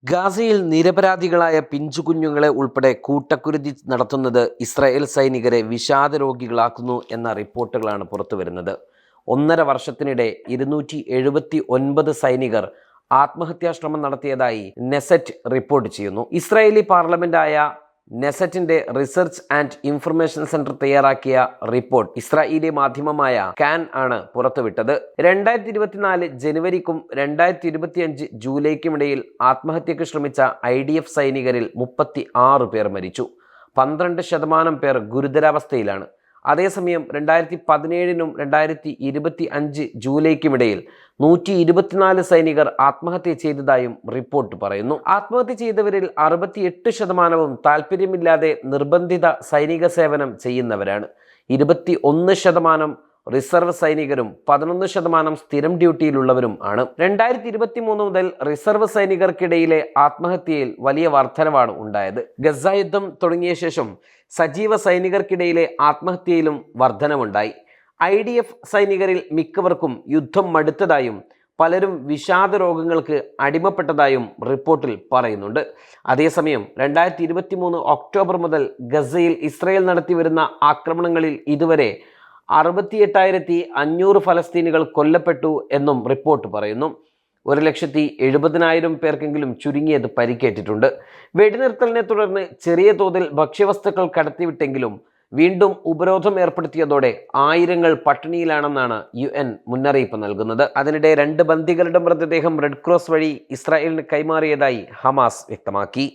ഗാസയിൽ നിരപരാധികളായ പിഞ്ചുകുഞ്ഞുങ്ങളെ ഉൾപ്പെടെ കൂട്ടക്കുരുതി നടത്തുന്നത് ഇസ്രായേൽ സൈനികരെ വിഷാദരോഗികളാക്കുന്നു എന്ന റിപ്പോർട്ടുകളാണ് പുറത്തുവരുന്നത്. 1.5 വർഷത്തിനിടെ 279 സൈനികർ ആത്മഹത്യാശ്രമം നടത്തിയതായി നെസറ്റ് റിപ്പോർട്ട് ചെയ്യുന്നു. ഇസ്രായേലി പാർലമെന്റായ നെസറ്റിന്റെ റിസർച്ച് ആൻഡ് ഇൻഫർമേഷൻ സെന്റർ തയ്യാറാക്കിയ റിപ്പോർട്ട് ഇസ്രായേലി മാധ്യമമായ കാൻ ആണ് പുറത്തുവിട്ടത്. 2024 ജനുവരിക്കും 2025 ജൂലൈക്കും ഇടയിൽ ആത്മഹത്യക്ക് ശ്രമിച്ച IDF സൈനികരിൽ 36 പേർ മരിച്ചു. 12% പേർ ഗുരുതരാവസ്ഥയിലാണ്. അതേസമയം 2017നും 2025 ജൂലൈക്കുമിടയിൽ 124 സൈനികർ ആത്മഹത്യ ചെയ്തതായും റിപ്പോർട്ട് പറയുന്നു. ആത്മഹത്യ ചെയ്തവരിൽ 68% താല്പര്യമില്ലാതെ നിർബന്ധിത സൈനിക സേവനം ചെയ്യുന്നവരാണ്. 21% റിസർവ് സൈനികരും 11% സ്ഥിരം ഡ്യൂട്ടിയിലുള്ളവരും ആണ്. 2023 മുതൽ റിസർവ് സൈനികർക്കിടയിലെ ആത്മഹത്യയിൽ വലിയ വർധനവാണ് ഉണ്ടായത്. ഗസ യുദ്ധം തുടങ്ങിയ ശേഷം സജീവ സൈനികർക്കിടയിലെ ആത്മഹത്യയിലും വർധനവുണ്ടായി. IDF സൈനികരിൽ മിക്കവർക്കും യുദ്ധം മടുത്തതായും പലരും വിഷാദ രോഗങ്ങൾക്ക് അടിമപ്പെട്ടതായും റിപ്പോർട്ടിൽ പറയുന്നുണ്ട്. അതേസമയം 2023 ഒക്ടോബർ മുതൽ ഗസയിൽ ഇസ്രായേൽ നടത്തിവരുന്ന ആക്രമണങ്ങളിൽ ഇതുവരെ 68,500 ഫലസ്തീനികൾ കൊല്ലപ്പെട്ടു എന്നും റിപ്പോർട്ട് പറയുന്നു. 1,70,000 പേർക്കെങ്കിലും ചുരുങ്ങിയത് പരിക്കേറ്റിട്ടുണ്ട്. വെടിനിർത്തലിനെ തുടർന്ന് ചെറിയ തോതിൽ ഭക്ഷ്യവസ്തുക്കൾ കടത്തിവിട്ടെങ്കിലും വീണ്ടും ഉപരോധം ഏർപ്പെടുത്തിയതോടെ ആയിരങ്ങൾ പട്ടിണിയിലാണെന്നാണ് UN മുന്നറിയിപ്പ് നൽകുന്നത്. അതിനിടെ 2 ബന്ദികളുടെ മൃതദേഹം റെഡ് ക്രോസ് വഴി ഇസ്രായേലിന് കൈമാറിയതായി ഹമാസ് വ്യക്തമാക്കി.